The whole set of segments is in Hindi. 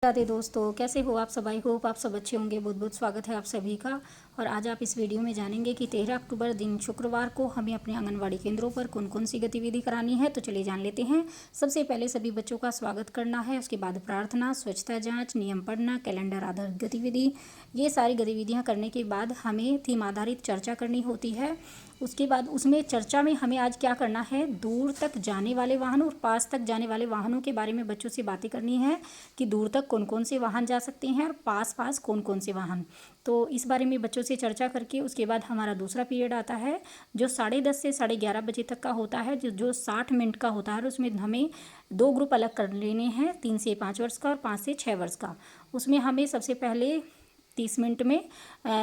राधे दोस्तों, कैसे हो आप सब। आई होप आप सब अच्छे होंगे। बहुत बहुत स्वागत है आप सभी का। और आज आप इस वीडियो में जानेंगे कि 13 अक्टूबर दिन शुक्रवार को हमें अपने आंगनवाड़ी केंद्रों पर कौन कौन सी गतिविधि करानी है। तो चलिए जान लेते हैं। सबसे पहले सभी बच्चों का स्वागत करना है, उसके बाद प्रार्थना, स्वच्छता जाँच, नियम पढ़ना, कैलेंडर आधारित गतिविधि, ये सारी गतिविधियाँ करने के बाद हमें थीम आधारित चर्चा करनी होती है। उसके बाद उसमें चर्चा में हमें आज क्या करना है, दूर तक जाने वाले वाहन और पास तक जाने वाले वाहनों के बारे में बच्चों से बातें करनी है कि दूर तक कौन कौन से वाहन जा सकते हैं और पास पास कौन कौन से वाहन। तो इस बारे में बच्चों से चर्चा करके उसके बाद हमारा दूसरा पीरियड आता है जो 10:30 से 11:30 बजे तक का होता है, जो 60 मिनट का होता है। और उसमें हमें 2 ग्रुप अलग कर लेने हैं, 3 से 5 वर्ष का और 5 से 6 वर्ष का। उसमें हमें सबसे पहले 30 मिनट में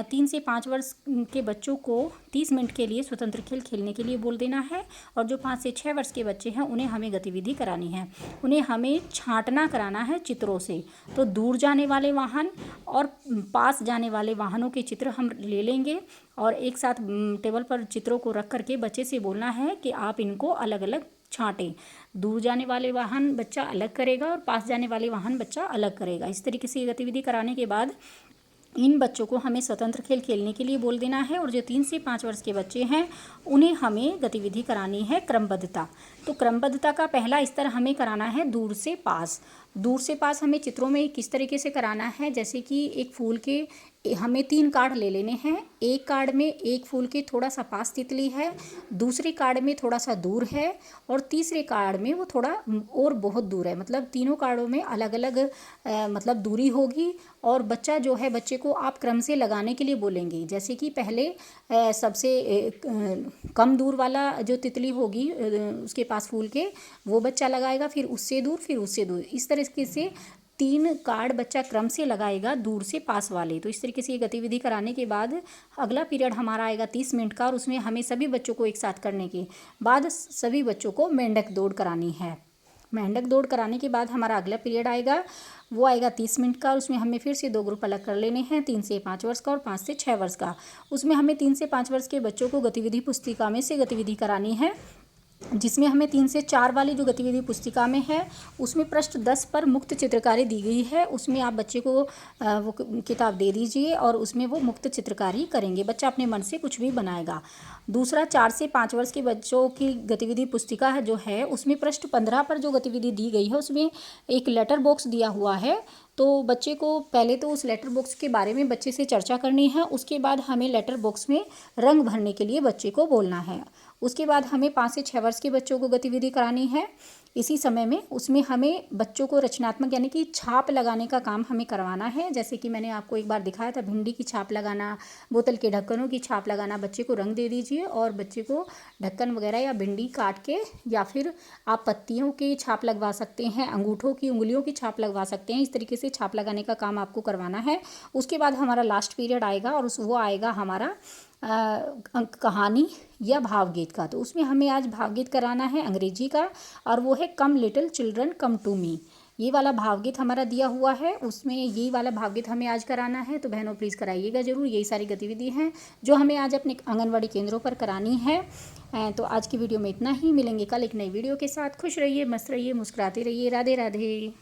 3 से 5 वर्ष के बच्चों को 30 मिनट के लिए स्वतंत्र खेल खेलने के लिए बोल देना है। और जो 5 से 6 वर्ष के बच्चे हैं उन्हें हमें गतिविधि करानी है, उन्हें हमें छांटना कराना है चित्रों से। तो दूर जाने वाले वाहन और पास जाने वाले वाहनों के चित्र हम ले लेंगे और एक साथ टेबल पर चित्रों को रख करके बच्चे से बोलना है कि आप इनको अलग अलग छांटें। दूर जाने वाले वाहन बच्चा अलग करेगा और पास जाने वाले वाहन बच्चा अलग करेगा। इस तरीके से गतिविधि कराने के बाद इन बच्चों को हमें स्वतंत्र खेल खेलने के लिए बोल देना है। और जो 3 से 5 वर्ष के बच्चे हैं उन्हें हमें गतिविधि करानी है क्रमबद्धता। तो क्रमबद्धता का पहला स्तर हमें कराना है दूर से पास। दूर से पास हमें चित्रों में किस तरीके से कराना है, जैसे कि एक फूल के हमें 3 कार्ड ले लेने हैं। एक कार्ड में एक फूल के थोड़ा सा पास तितली है, दूसरे कार्ड में थोड़ा सा दूर है और तीसरे कार्ड में वो थोड़ा और बहुत दूर है। मतलब तीनों कार्डों में अलग अलग मतलब दूरी होगी। और बच्चा जो है, बच्चे को आप क्रम से लगाने के लिए बोलेंगे। जैसे कि पहले सबसे कम दूर वाला जो तितली होगी उसके पास फूल के, वो बच्चा लगाएगा, फिर उससे दूर, फिर उससे दूर। इस तरीके से 3 कार्ड बच्चा क्रम से लगाएगा दूर से पास वाले। तो इस तरीके से ये गतिविधि कराने के बाद अगला पीरियड हमारा आएगा 30 मिनट का। और उसमें हमें सभी बच्चों को एक साथ करने के बाद सभी बच्चों को मेंढक दौड़ करानी है। मेंढक दौड़ कराने के बाद हमारा अगला पीरियड आएगा, वो आएगा 30 मिनट का। और उसमें हमें फिर से 2 ग्रुप अलग कर लेने हैं, 3 से 5 वर्ष का और 5 से 6 वर्ष का। उसमें हमें 3 से 5 वर्ष के बच्चों को गतिविधि पुस्तिका में से गतिविधि करानी है, जिसमें हमें 3 से 4 वाली जो गतिविधि पुस्तिका में है उसमें पृष्ठ 10 पर मुक्त चित्रकारी दी गई है। उसमें आप बच्चे को वो किताब दे दीजिए और उसमें वो मुक्त चित्रकारी करेंगे। बच्चा अपने मन से कुछ भी बनाएगा। दूसरा 4 से 5 वर्ष के बच्चों की गतिविधि पुस्तिका है जो है, उसमें पृष्ठ 15 पर जो गतिविधि दी गई है उसमें एक लेटर बॉक्स दिया हुआ है। तो बच्चे को पहले तो उस लेटर बॉक्स के बारे में बच्चे से चर्चा करनी है। उसके बाद हमें लेटर बॉक्स में रंग भरने के लिए बच्चे को बोलना है। उसके बाद हमें 5 से 6 वर्ष के बच्चों को गतिविधि करानी है इसी समय में। उसमें हमें बच्चों को रचनात्मक यानी कि छाप लगाने का काम हमें करवाना है। जैसे कि मैंने आपको एक बार दिखाया था, भिंडी की छाप लगाना, बोतल के ढक्कनों की छाप लगाना। बच्चे को रंग दे दीजिए और बच्चे को ढक्कन वगैरह या भिंडी काट के, या फिर आप पत्तियों की छाप लगवा सकते हैं, अंगूठों की, उंगलियों की छाप लगवा सकते हैं। इस तरीके से छाप लगाने का काम आपको करवाना है। उसके बाद हमारा लास्ट पीरियड आएगा और वो आएगा हमारा कहानी या भावगीत का। तो उसमें हमें आज भावगीत कराना है अंग्रेजी का, और वो है come little children come to me. ये वाला भावगीत हमारा दिया हुआ है, उसमें ये वाला भावगीत हमें आज कराना है। तो बहनों प्लीज़ कराइएगा ज़रूर। यही सारी गतिविधि हैं जो हमें आज अपने आंगनवाड़ी केंद्रों पर करानी है। तो आज की वीडियो में इतना ही। मिलेंगे कल एक नई वीडियो के साथ। खुश रहिए, मस्त रहिए, मुस्कुराते रहिए। राधे राधे।